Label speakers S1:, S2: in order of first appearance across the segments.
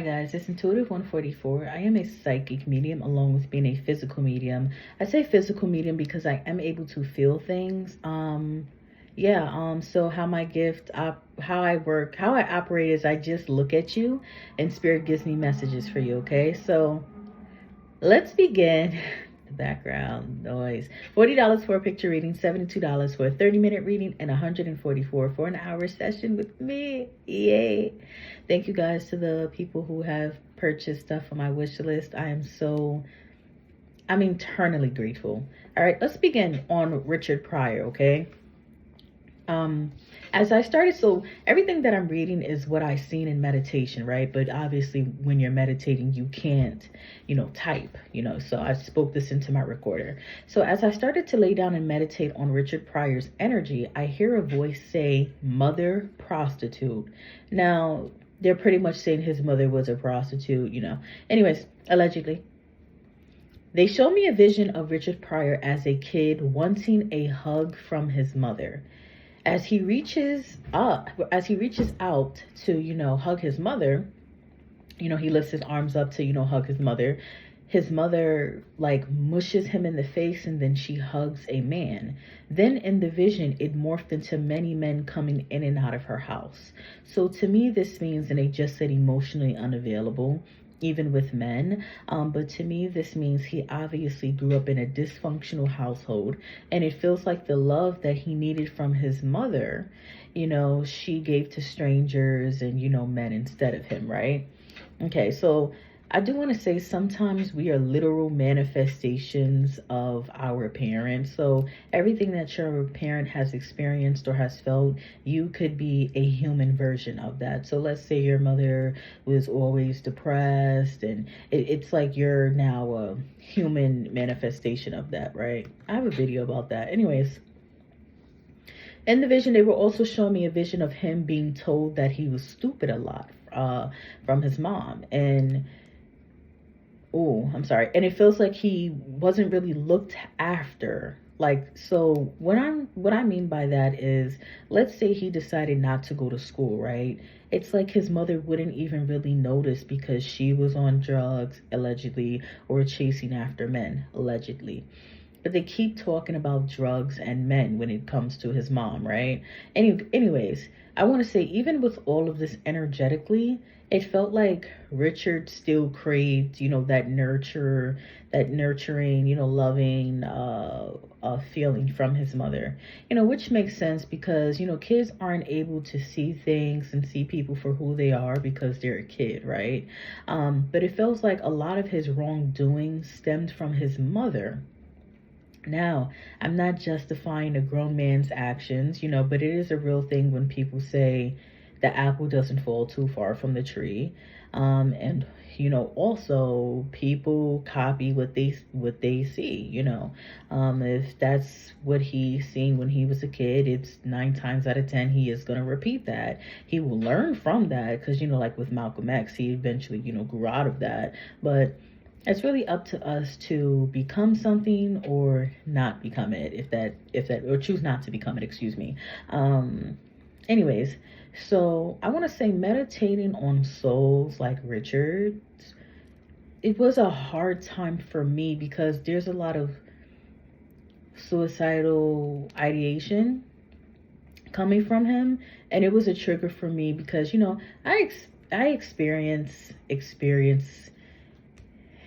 S1: Hi guys, it's Intuitive 144. I am a psychic medium along with being a physical medium. I say physical medium because I am able to feel things. So how my gift, how I work, how I operate is I just look at you and spirit gives me messages for you, okay? So let's begin. The background noise. $40 for a picture reading, $72 for a 30-minute reading, and $144 for an hour session with me. Yay. Thank you guys to the people who have purchased stuff on my wish list. I'm eternally grateful. All right, let's begin on Richard Pryor, okay? um as I started, so everything that I'm reading is what I seen in meditation, right? But obviously when you're meditating you can't, type, so I spoke this into my recorder. So as I started to lay down and meditate on Richard Pryor's energy, I hear a voice say mother prostitute. Now they're pretty much saying his mother was a prostitute, anyways, allegedly. They show me a vision of Richard Pryor as a kid wanting a hug from his mother. As he reaches out to, hug his mother, he lifts his arms up to, hug his mother. His mother like mushes him in the face and then she hugs a man. Then in the vision, it morphed into many men coming in and out of her house. So to me, this means, and they just said emotionally unavailable, even with men. But to me, this means he obviously grew up in a dysfunctional household, and it feels like the love that he needed from his mother, she gave to strangers and, men instead of him, right? Okay, so I do want to say sometimes we are literal manifestations of our parents. So everything that your parent has experienced or has felt, you could be a human version of that. So let's say your mother was always depressed, and it's like you're now a human manifestation of that, right? I have a video about that. Anyways, in the vision, they were also showing me a vision of him being told that he was stupid a lot from his mom. And oh, I'm sorry. And it feels like he wasn't really looked after. Like, so what I mean by that is, let's say he decided not to go to school, right? It's like his mother wouldn't even really notice because she was on drugs, allegedly, or chasing after men, allegedly. But they keep talking about drugs and men when it comes to his mom, right? Anyways, I want to say, even with all of this energetically, it felt like Richard still craved, that nurturing, loving feeling from his mother, which makes sense because, kids aren't able to see things and see people for who they are because they're a kid, right? But it feels like a lot of his wrongdoing stemmed from his mother. Now, I'm not justifying a grown man's actions, but it is a real thing when people say the apple doesn't fall too far from the tree. And also people copy what they see, if that's what he seen when he was a kid, it's 9 times out of 10 he is going to repeat that. He will learn from that because, like with Malcolm X, he eventually, grew out of that. But it's really up to us to become something or not become it, if that or choose not to become it, excuse me. Anyways, so I want to say, meditating on souls like Richard's, it was a hard time for me because there's a lot of suicidal ideation coming from him, and it was a trigger for me because, I experience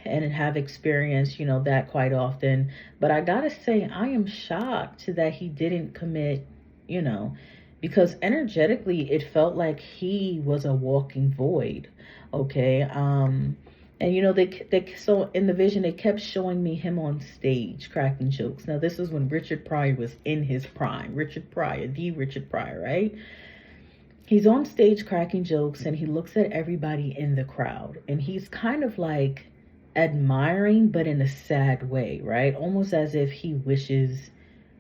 S1: and have experienced, that quite often. But I gotta say, I am shocked that he didn't commit, you know, because energetically it felt like he was a walking void. Okay. And so in the vision they kept showing me him on stage cracking jokes. Now this is when Richard Pryor was in his prime. Richard Pryor, the Richard Pryor, right? He's on stage cracking jokes and he looks at everybody in the crowd and he's kind of like admiring, but in a sad way, right? Almost as if he wishes,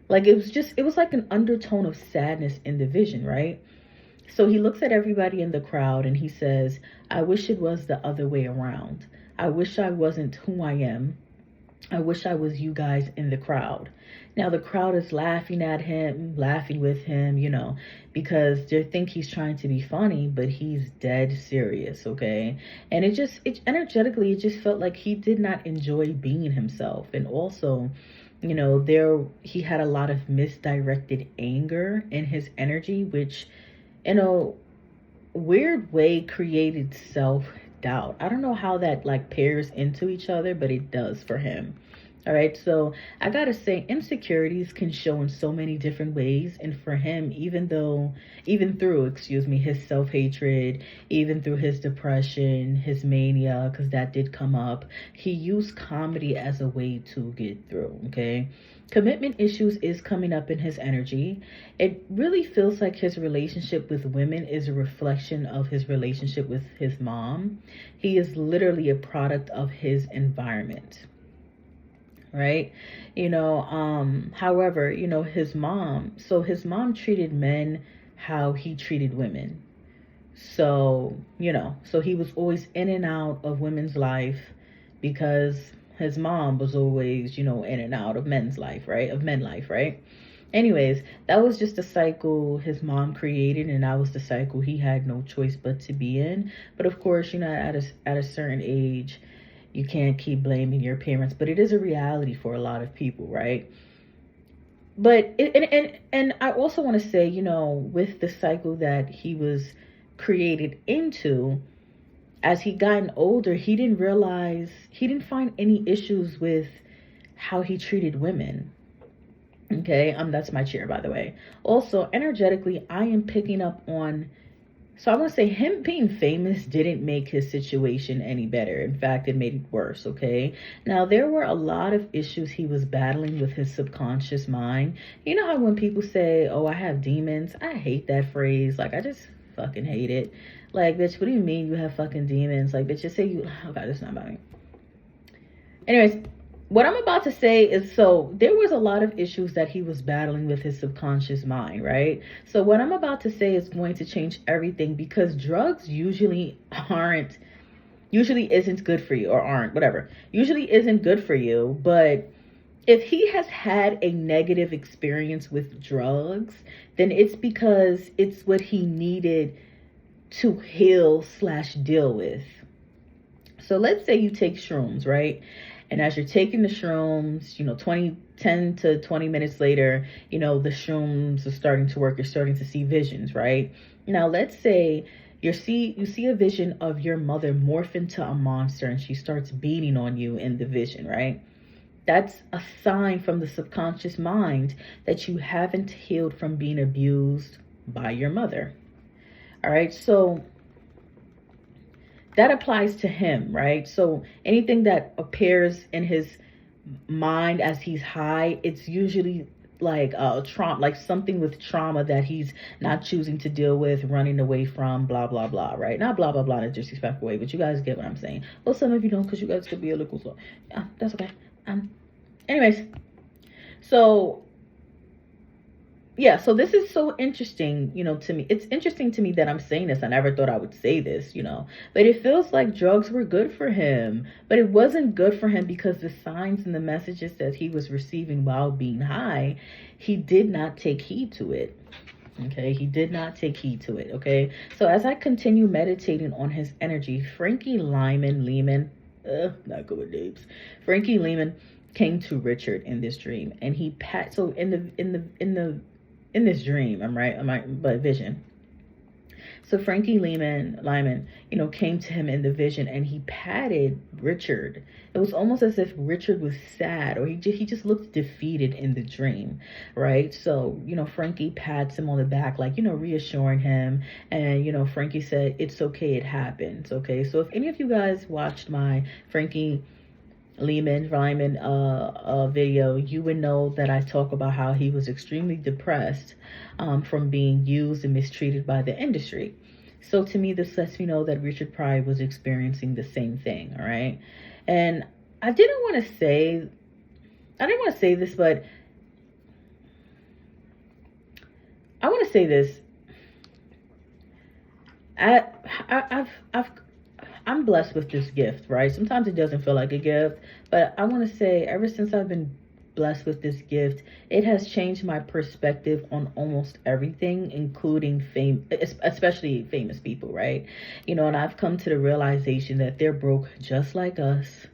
S1: like it was like an undertone of sadness in the vision, right? So he looks at everybody in the crowd and he says, I wish it was the other way around. I wish I wasn't who I am. I wish I was you guys in the crowd. Now the crowd is laughing at him, laughing with him, because they think he's trying to be funny, but he's dead serious, okay? And it energetically, it just felt like he did not enjoy being himself. And also, he had a lot of misdirected anger in his energy, which, in a weird way, created self doubt. I don't know how that like pairs into each other, but it does for him. All right, so I gotta say, insecurities can show in so many different ways, and for him, even through, excuse me, his self hatred, even through his depression, his mania, because that did come up, he used comedy as a way to get through. Okay, commitment issues is coming up in his energy. It really feels like his relationship with women is a reflection of his relationship with his mom. He is literally a product of his environment, right? However, his mom treated men how he treated women. So he was always in and out of women's life because his mom was always, in and out of men's life, right? Of men life, right? Anyways, that was just a cycle his mom created, and that was the cycle he had no choice but to be in. But of course, at a certain age, you can't keep blaming your parents, but it is a reality for a lot of people, right? But and I also want to say, with the cycle that he was created into, as he gotten older, he didn't find any issues with how he treated women. Okay, that's my chair, by the way. Also, energetically, I am picking up on. So I want to say him being famous didn't make his situation any better. In fact, it made it worse, okay? Now, there were a lot of issues he was battling with his subconscious mind. You know how when people say, oh, I have demons? I hate that phrase. Like, I just fucking hate it. Like, bitch, what do you mean you have fucking demons? Like, bitch, just say you... Oh, God, that's not about me. Anyways, what I'm about to say is, so there was a lot of issues that he was battling with his subconscious mind, right? So what I'm about to say is going to change everything, because drugs usually isn't good for you, or aren't, whatever. Usually isn't good for you, but if he has had a negative experience with drugs, then it's because it's what he needed to heal/deal with. So let's say you take shrooms, right? And as you're taking the shrooms, 10 to 20 minutes later, the shrooms are starting to work. You're starting to see visions, right? Now, let's say you see a vision of your mother morph into a monster, and she starts beating on you in the vision, right? That's a sign from the subconscious mind that you haven't healed from being abused by your mother. All right, so that applies to him, right? So anything that appears in his mind as he's high, it's usually like trauma, like something with trauma that he's not choosing to deal with, running away from, blah blah blah, right? Not blah blah blah in a disrespectful way, but you guys get what I'm saying. Well, some of you don't, because you guys could be a little slow. That's okay. Anyways, so yeah, so this is so interesting, to me. It's interesting to me that I'm saying this. I never thought I would say this, but it feels like drugs were good for him, but it wasn't good for him because the signs and the messages that he was receiving while being high, he did not take heed to it. Okay, he did not take heed to it. Okay, so as I continue meditating on his energy, Frankie Lehman, not good with names. Frankie Lehman came to Richard in this dream, and he so in this dream, but vision. So Frankie Lyman, came to him in the vision, and he patted Richard. It was almost as if Richard was sad, or he just looked defeated in the dream, right? So, Frankie pats him on the back, like, reassuring him. And, Frankie said, it's okay, it happens, okay? So if any of you guys watched my Frankie Lyman video, you would know that I talk about how he was extremely depressed from being used and mistreated by the industry. So to me, this lets me know that Richard Pryor was experiencing the same thing, all right? And I didn't want to say this, but I want to say this. I'm blessed with this gift, right? Sometimes it doesn't feel like a gift, but I want to say ever since I've been blessed with this gift, it has changed my perspective on almost everything, including fame, especially famous people, right? And I've come to the realization that they're broke just like us.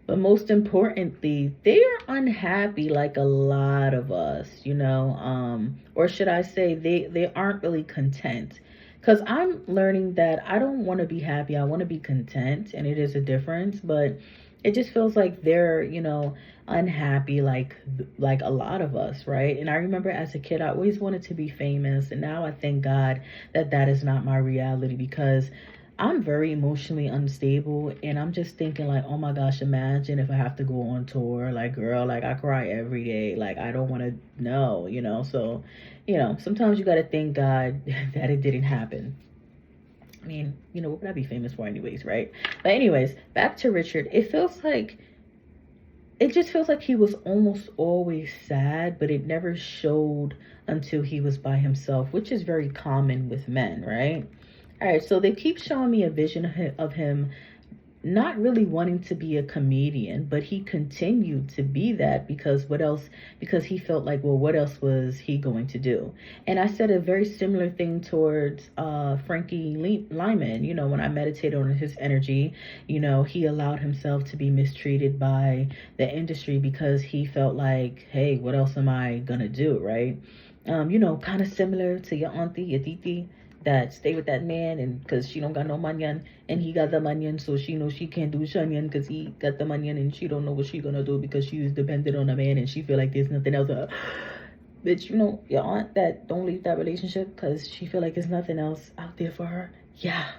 S1: But most importantly, they are unhappy like a lot of us, or should I say they aren't really content. Because I'm learning that I don't want to be happy. I want to be content, and it is a difference, but it just feels like they're, unhappy like a lot of us, right? And I remember as a kid, I always wanted to be famous, and now I thank God that that is not my reality because I'm very emotionally unstable, and I'm just thinking like, oh my gosh, imagine if I have to go on tour. Like, girl, like I cry every day. Like I don't want to know, So, sometimes you got to thank God that it didn't happen. I mean, what would I be famous for anyways, right? But anyways, back to Richard. It just feels like he was almost always sad, but it never showed until he was by himself, which is very common with men, right? All right, so they keep showing me a vision of him not really wanting to be a comedian, but he continued to be that because what else? Because he felt like, well, what else was he going to do? And I said a very similar thing towards Frankie Lyman. When I meditated on his energy, he allowed himself to be mistreated by the industry because he felt like, hey, what else am I gonna do, right? Kind of similar to your auntie, your titi, that stay with that man and because she don't got no manyan and he got the manyan, so she knows she can't do shanyan because he got the manyan and she don't know what she gonna do because she's dependent on a man and she feel like there's nothing else. Bitch, your aunt that don't leave that relationship because she feel like there's nothing else out there for her. Yeah.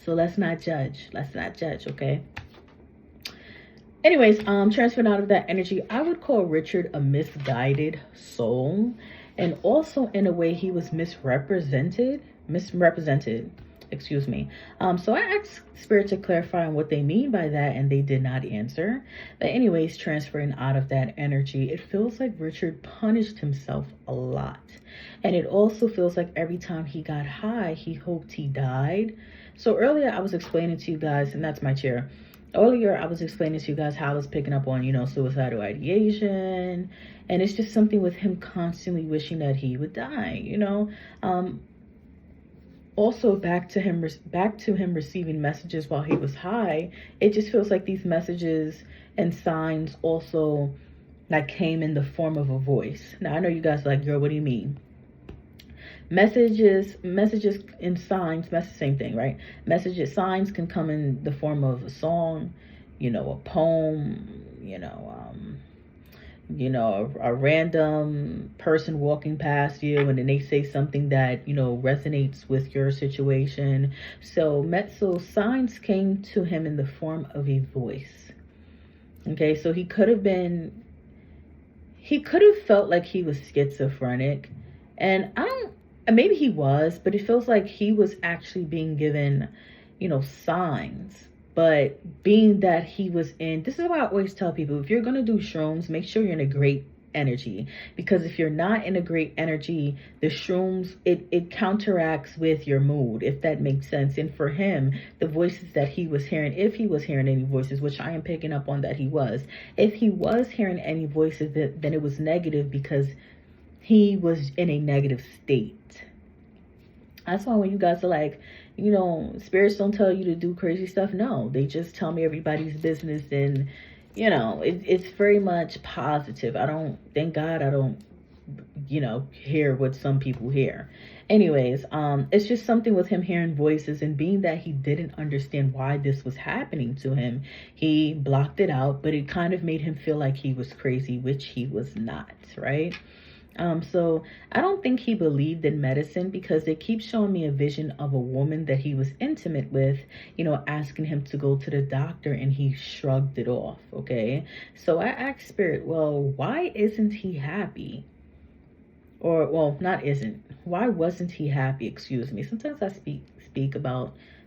S1: So let's not judge. Okay? Anyways, transferring out of that energy, I would call Richard a misguided soul. And also in a way he was misrepresented, excuse me. So I asked Spirit to clarify on what they mean by that, and they did not answer. But anyways, transferring out of that energy, it feels like Richard punished himself a lot. And it also feels like every time he got high, he hoped he died. So earlier I was explaining to you guys, and that's my chair. Earlier I was explaining to you guys how I was picking up on, suicidal ideation. And it's just something with him constantly wishing that he would die, Also back to him receiving messages while he was high. It just feels like these messages and signs also like came in the form of a voice. Now I know you guys are like, girl, what do you mean? Messages and signs, that's the same thing, right? Signs can come in the form of a song, a poem, a random person walking past you and then they say something that, resonates with your situation. So signs came to him in the form of a voice. Okay, so he could have felt like he was schizophrenic. And maybe he was, but it feels like he was actually being given, signs. But being that he was this is why I always tell people, if you're going to do shrooms, make sure you're in a great energy. Because if you're not in a great energy, the shrooms, it counteracts with your mood, if that makes sense. And for him, the voices that he was hearing, if he was hearing any voices, which I am picking up on that he was, if he was hearing any voices, then it was negative because he was in a negative state. That's why when you guys are like, spirits don't tell you to do crazy stuff. No, they just tell me everybody's business. And, it's very much positive. Thank God I don't, hear what some people hear. Anyways, it's just something with him hearing voices and being that he didn't understand why this was happening to him. He blocked it out, but it kind of made him feel like he was crazy, which he was not, right? So I don't think he believed in medicine because they keep showing me a vision of a woman that he was intimate with, asking him to go to the doctor, and he shrugged it off. Okay. So I asked Spirit, well, why isn't he happy? Or, well, why wasn't he happy? Excuse me. Sometimes I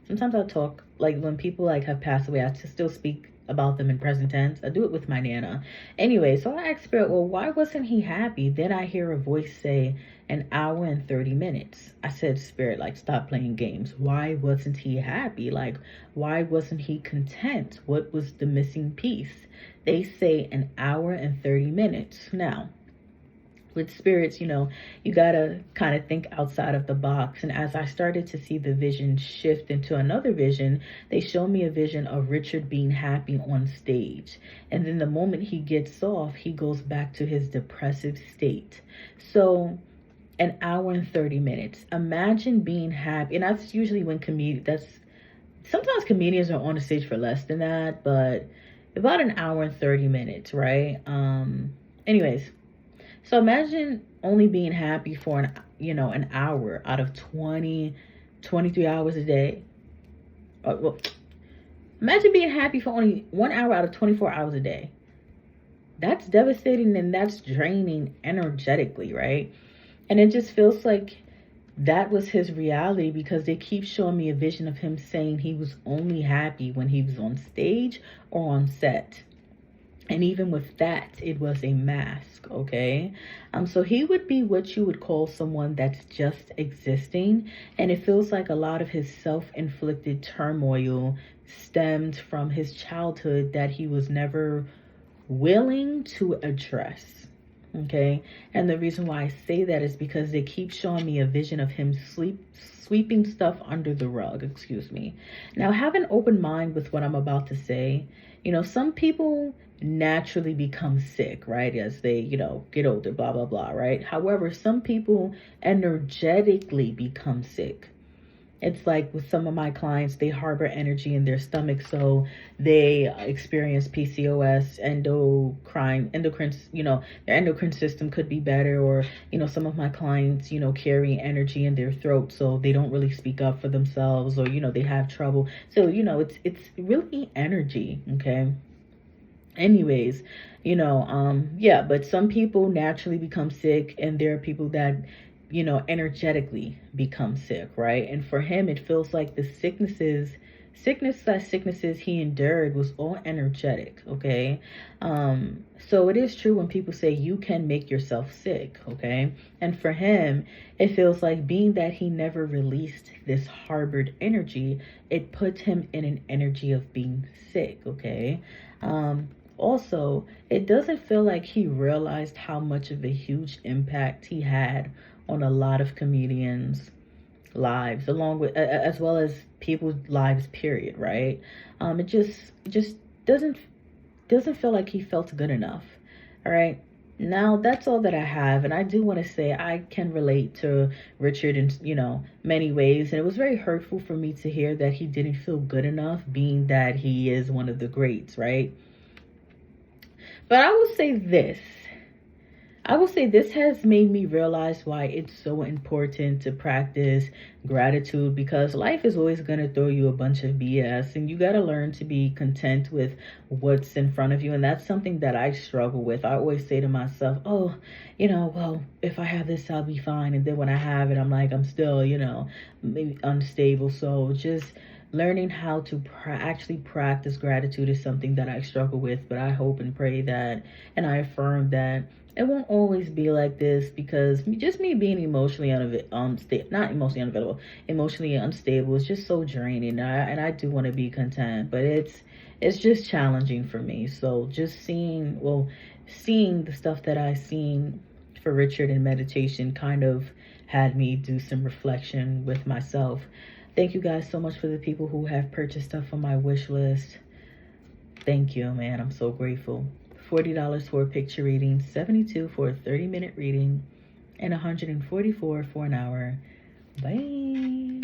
S1: sometimes I talk, like when people like have passed away, I still speak about them in present tense. I do it with my Nana. Anyway, so I asked Spirit, well, why wasn't he happy? Then I hear a voice say, an hour and 30 minutes. I said, Spirit, like, stop playing games. Why wasn't he happy? Like, why wasn't he content? What was the missing piece? They say an hour and 30 minutes. Now, with spirits, you gotta kind of think outside of the box. And as I started to see the vision shift into another vision, they show me a vision of Richard being happy on stage. And then the moment he gets off, he goes back to his depressive state. So an hour and 30 minutes. Imagine being happy. And that's usually when sometimes comedians are on the stage for less than that, but about an hour and 30 minutes, right? Anyways, so imagine only being happy for an hour out of 23 hours a day. Well, imagine being happy for only 1 hour out of 24 hours a day. That's devastating and that's draining energetically, right? And it just feels like that was his reality, because they keep showing me a vision of him saying he was only happy when he was on stage or on set. And even with that, it was a mask, okay? So he would be what you would call someone that's just existing. And it feels like a lot of his self-inflicted turmoil stemmed from his childhood that he was never willing to address, okay? And the reason why I say that is because they keep showing me a vision of him sweeping stuff under the rug, excuse me. Now, have an open mind with what I'm about to say. Some people naturally become sick, right, as they, get older, blah, blah, blah, right? However, some people energetically become sick. It's like with some of my clients, they harbor energy in their stomach, so they experience PCOS, endocrine, their endocrine system could be better, or, some of my clients, carry energy in their throat, so they don't really speak up for themselves, or, they have trouble. So, it's really energy, okay? Anyways, yeah, but some people naturally become sick, and there are people that energetically become sick, right? And for him, it feels like the sicknesses he endured was all energetic, okay? So it is true when people say you can make yourself sick, okay? And for him, it feels like, being that he never released this harbored energy, it puts him in an energy of being sick, okay? Also, it doesn't feel like he realized how much of a huge impact he had on a lot of comedians' lives, along with as well as people's lives, period, right? It just doesn't feel like he felt good enough. All right. Now, that's all that I have, and I do want to say I can relate to Richard in many ways, and it was very hurtful for me to hear that he didn't feel good enough, being that he is one of the greats, right? But I will say this has made me realize why it's so important to practice gratitude, because life is always going to throw you a bunch of BS, and you got to learn to be content with what's in front of you. And that's something that I struggle with. I always say to myself, well, if I have this, I'll be fine. And then when I have it, I'm like, I'm still, maybe unstable. So just learning how to actually practice gratitude is something that I struggle with, but I hope and pray that, and I affirm that it won't always be like this, because just me being emotionally emotionally unstable is just so draining. And I do want to be content, but it's just challenging for me. So just seeing the stuff that I seen for Richard in meditation kind of had me do some reflection with myself. Thank you guys so much for the people who have purchased stuff on my wish list. Thank you, man. I'm so grateful. $40 for a picture reading, $72 for a 30-minute reading, and $144 for an hour. Bye.